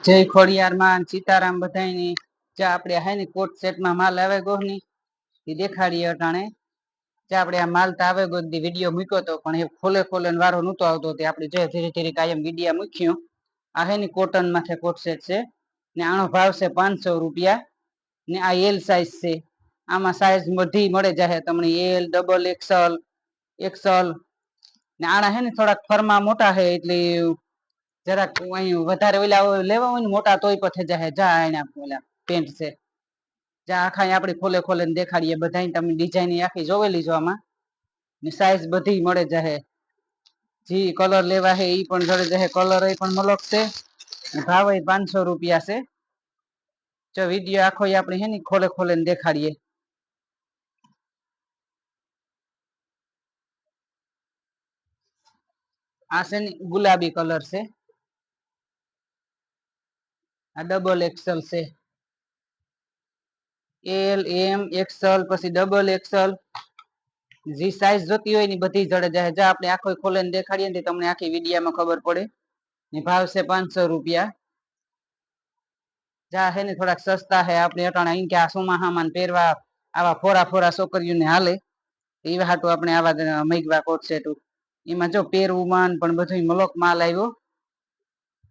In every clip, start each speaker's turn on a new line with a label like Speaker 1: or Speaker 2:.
Speaker 1: જય ખોડિયાર માં સીતારામ બધાની જે આપણે હે ને કોટ સેટ માં માલ આવે ગોહની એ દેખાડીએ અટાણે જે આપણે આ માલ તો આવે ગોદી વિડીયો મૂક્યો તો પણ એ ખોલે ખોલે વારો નહોતો આવતો તે આપણે જે ધીરે ધીરે કાયમ વિડીયા મૂક્યું આ હે ને કોટન માથે કોટ સેટ છે ને આનો ભાવ છે 500 રૂપિયા ને આ એલ સાઈઝ છે આમાં સાઈઝ બધી મળે જાય તમને એલ ડબલ એક્સલ એક્સલ ને આના હે ને થોડાક ફરમા મોટા છે એટલે જરાક અહીં વધારે ઓલા લેવા હોય ને મોટા તોય પથે જાય જા એના ઓલા પેન્ટ છે જા આખા આપણે ખોલે ખોલે ને દેખાડીએ બધા તમે ડિઝાઇન આખી જોવેલી જો આમાં ને સાઈઝ બધી મળે જાય જી કલર લેવા હે ઈ પણ જડે જાય કલર એ પણ મલકશે ભાવ એ 500 રૂપિયા છે જો વિડીયો આખો આપણે હે ને ખોલે ખોલે ને દેખાડીએ આ છે ને ગુલાબી કલર છે આ ડબલ એક્સલ છે એલ એમ એક્સલ પછી ડબલ એક્સલ જે સાઈઝ જોતી હોય ને બધી જડે જાય જા આપણે આખો ખોલે ને દેખાડીએ ને તમને આખી વિડીયામાં ખબર પડે ને ભાવ છે 500 રૂપિયા જા હે ને થોડાક સસ્તા હે આપણે અટાણા અહીં કે આ સુમાહામાં પહેરવા આવા ફોરા ફોરા છોકરીઓને હાલે એ હાટુ આપણે આવા મૈગવા કોટ સેટ એમાં જો પહેરવું માન પણ બધું મલક માલ આવ્યો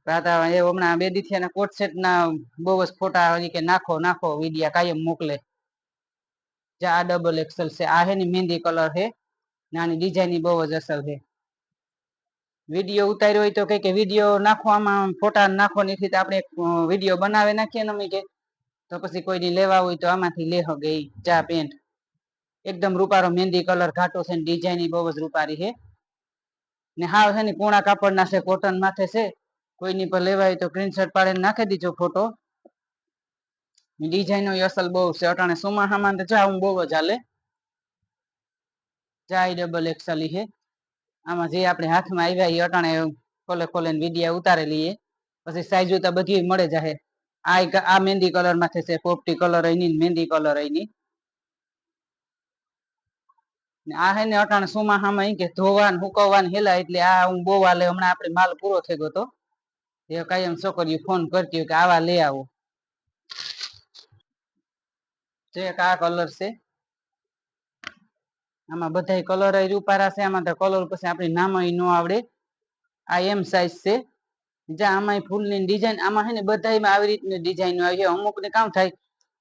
Speaker 1: રાતા એ હમણાં બે દીથિયાના કોટ સેટ ના બહુ જ ફોટા કે નાખો નાખો વિડીયા કાયમ મોકલે જા આ ડબલ એક્સલ છે આ હે ને મહેંદી કલર છે નાની ડિઝાઇન બહુ જ અસર છે વિડીયો ઉતાર્યો હોય તો કે વિડીયો નાખવામાં ફોટા નાખો નથી તો આપણે વિડીયો બનાવે નાખીએ ને અમે કે તો પછી કોઈની લેવા હોય તો આમાંથી લે હગે ચા પેન્ટ એકદમ રૂપારો મહેંદી કલર ઘાટો છે ડિઝાઇન બહુ જ રૂપારી છે ને હાવ છે ને પૂણા કાપડ ના છે કોટન માથે છે કોઈની પર લેવાય તો સ્ક્રીનશોટ પાડીને નાખી દીજો ફોટો ડિઝાઇનો અસલ બહુ છે અટાણે સુમાહામાં તો જા હું બહુ જ હાલે જાય ડબલ એક્સલ છે આમાં જે આપણે હાથમાં આવ્યા એ અટાણે ખોલે ખોલે વિડીયા ઉતારે લઈએ પછી સાઈઝ તો બધી મળે જાય આ મહેંદી કલર માંથી છે પોપટી કલર એની મહેંદી કલર એની આ હે ને અટાણે સુમાહામાં કે ધોવાન હુકવવાન હેલા એટલે આ હું બહુ હાલે હમણાં આપણે માલ પૂરો થઈ ગયો તો એ કાયમ છોકરીઓ ફોન કરતી હોય કે આવા લઈ આવો જે આ કલર છે આમાં બધા કલર રૂપારા છે આમાં તો કલર પછી આપણી નામ ન આવડે આ એમ સાઈઝ છે જ્યાં આમાં ફૂલની ડિઝાઇન આમાં છે ને બધામાં આવી રીતની ડિઝાઇન આવી છે અમુક ને કામ થાય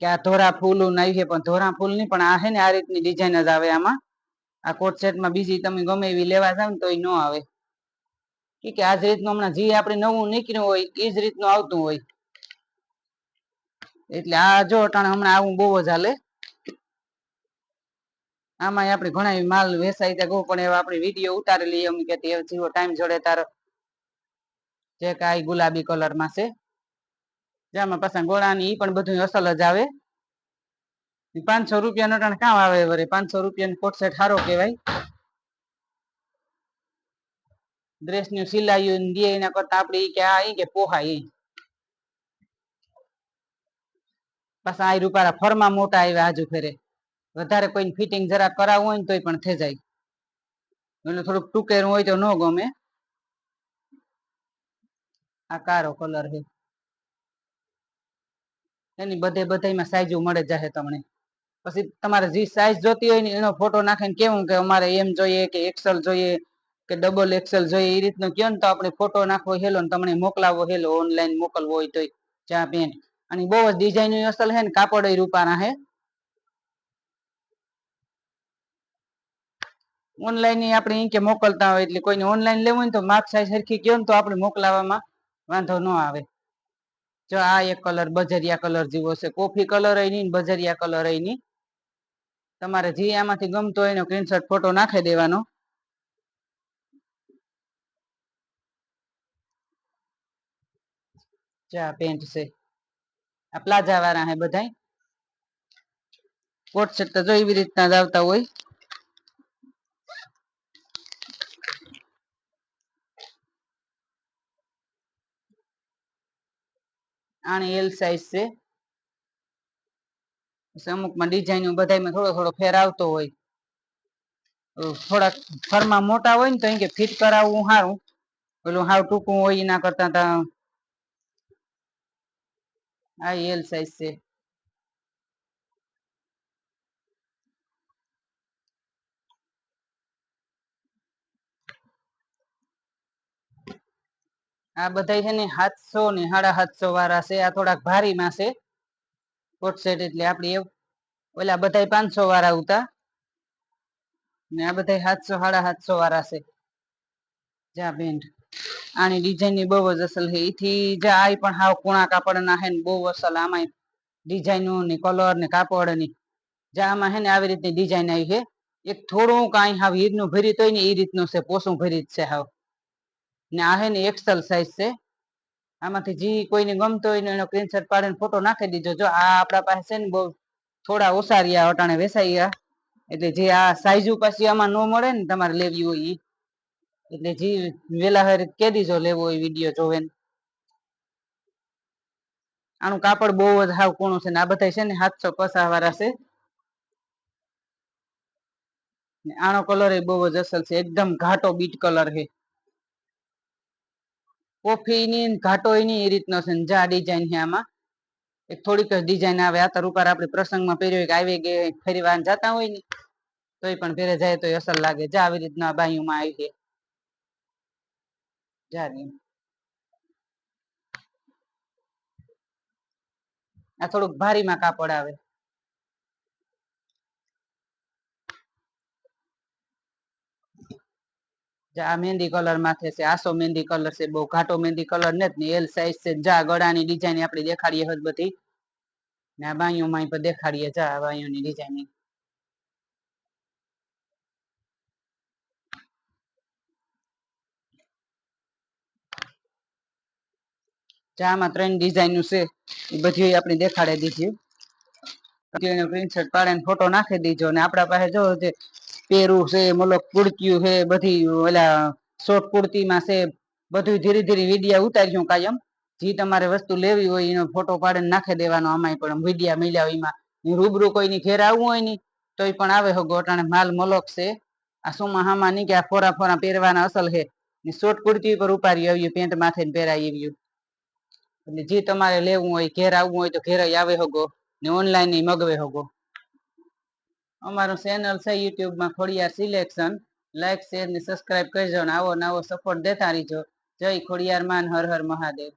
Speaker 1: કે આ ધોરા ફૂલ આવી છે પણ ધોરા ફૂલ ની પણ આ છે ને આ રીતની ડિઝાઇન જ આવે આમાં આ કોટ સેટમાં બીજી તમે ગમે એવી લેવા જાવ ને તો એ ન આવે કે આ જ રીતનું હમણાં જે આપણે નવું નીકળ્યું હોય એ જ રીતનું આવતું હોય એટલે આ જો અટાણે હમણાં આવું બહુ જ હાલે આમાં આપણે ઘણા માલ વેસાઈ ગો પણ એવા આપણે વિડીયો ઉતારી લઈએ એમ કે જેવો ટાઈમ જોડે તારો જે કાંઈ ગુલાબી કલર માં છે જેમાં પાછા ગોળાની ઈ પણ બધું અસલ જ આવે 500 રૂપિયા નો ટાણ કામ આવે વરે 500 રૂપિયા કોટ સેટ સારો કહેવાય ડ્રેસ ની સિલાઈ દે એના કરતા આપણે કે આ કે પોહાય પાછા આ રૂપારા ફરમાં મોટા આવ્યા આજુ ફેરે વધારે કોઈ ફિટિંગ જરા કરાવવું હોય ને તોય પણ થઈ જાય એટલે થોડુંક ટૂંકેરું હોય તો ન ગમે આ કારો કલર છે એની બધામાં સાઈઝ મળે જશે તમને પછી તમારે જે સાઈઝ જોતી હોય ને એનો ફોટો નાખીને કેવું કે અમારે એમ જોઈએ કે એક્સલ જોઈએ કે ડબલ એક્સેલ જોઈએ એ રીતનો કયો ને તો આપણે ફોટો નાખવો હેલો ને તમને મોકલાવો હેલો ઓનલાઈન મોકલવો હોય તો ચા પેન્ટ અને બહુ જ ડિઝાઇન અસલ છે ને કાપડ રૂપાના હે ઓનલાઈન આપણે કે મોકલતા હોય એટલે કોઈને ઓનલાઈન લેવું હોય તો માપ સાઈઝ સરખી કયો ને તો આપણે મોકલાવામાં વાંધો ન આવે જો આ એક કલર બજરિયા કલર જેવો છે કોફી કલર એની બજરિયા કલર એની તમારે જે આમાંથી ગમતો હોય એનો સ્ક્રીનશોટ ફોટો નાખી દેવાનો ચા પેન્ટ છે આ પ્લાઝા વાળા હે બધા કોટ સેટ તો જો એવી રીતના જ આવતા હોય આની એલ સાઈઝ છે અમુકમાં ડિઝાઇન બધામાં થોડો થોડો ફેર આવતો હોય થોડાક ફરમાં મોટા હોય ને તો કે ફિટ કરાવવું સારું પેલું હાવ ટૂંકું હોય એના કરતા આ એલ સાઈઝ છે. આ બધા છે ને 700 ને 750 વાળા છે. આ થોડાક ભારીમાં છે કોટ સેટ, એટલે આપડી ઓલા બધા 500 વાળા હતા ને આ બધા 700 750 વાળા છે. જા બેન આની ડિઝાઇન ની બહુ જ અસલ છે. એથી જા આ પણ હાવ કુણા કાપડ ના હે ને બહુ અસલ. આમાં ડિઝાઇન ને કલર ને કાપડ ની જા આમાં હે ને આવી રીતની ડિઝાઇન આવી છે. એક થોડું કાંઈ હાવ હીર નું ભરી તો ને એ રીતનું છે, પોસું ભરી જ છે હાવ. ને આ હે ને એક્સેલ સાઈઝ છે. આમાંથી જે કોઈને ગમતો હોય ને એનો સ્ક્રીનશોટ પાડીને ફોટો નાખી દીજો. જો આ આપણા પાસે છે ને બહુ થોડા ઓછા રહ્યા અટાણે વેસાઈ ગયા, એટલે જે આ સાઈઝ પછી આમાં ન મળે ને તમારે લેવી હોય એટલે જે વેલા હરી કે દીજો લેવો હોય વિડીયો જોવે. આનું કાપડ બહુ જ હાવ કૂણું છે ને આ બધા છે ને 750 વાળા છે. આનો કલર એ બહુ જ અસલ છે, એકદમ ઘાટો બીટ કલર છે. કોફી ની ઘાટો ની એ રીતનો છે. જા ડિઝાઇન છે આમાં એક થોડીક જ ડિઝાઇન આવે. આતર ઉપર આપણે પ્રસંગમાં પહેર્યો આવી ગઈ ફરી વાર જતા હોય ને તોય પણ પહેરે જાય તો અસર લાગે. જા આવી રીતના બાયુમાં આવી છે. જા આ થોડુંક ભારીમાં કાપડ આવે. આ મહેંદી કલર માથે છે. આસો મહેંદી કલર છે, બહુ ઘાટો મહેંદી કલર નથી. એલ સાઈઝ છે. જા ગળાની ડિઝાઇન આપણે દેખાડીએ બધી ને આ બાયુમાં પણ દેખાડીએ. જા બાયુની ડિઝાઇન આમાં 3 ડિઝાઇન છે એ બધી આપણે દેખાડી દીધી. પ્રિન્ટશર્ટ પાડીને ફોટો નાખી દીજો. ને આપડા પાસે જો છે પેરું છે, મતલબ કુર્તીયું છે, બધી ઓલા શોર્ટ કુર્તીમાં છે, બધું ધીરે ધીરે વિડીયો ઉતાર્યું કાયમ. જે તમારે વસ્તુ લેવી હોય એનો ફોટો પાડીને નાખી દેવાનો. અમાય પણ વિડીયા મળ્યા એમાં રૂબરૂ કોઈની ઘેર આવવું હોય ને તોય પણ આવે હગો. અટાણે માલ મલક છે. આ સુમાં હામાં ની કે ફોરા ફોરા પહેરવાના અસલ છે. શોર્ટ કુર્તી પર ઉપાડી આવ્યું, પેન્ટ માથે પહેરાય આવ્યું. એટલે જે તમારે લેવું હોય ઘેર આવવું હોય તો ઘેર આવે હગો ને ઓનલાઈન મગવે હગો. અમારું ચેનલ છે યુટ્યુબમાં ખોડિયાર સિલેક્શન. લાઈક શેર ને સબસ્ક્રાઈબ કરજો ને આવો નવો સપોર્ટ દેતા રહીજો. જય ખોડિયાર માન, હર હર મહાદેવ.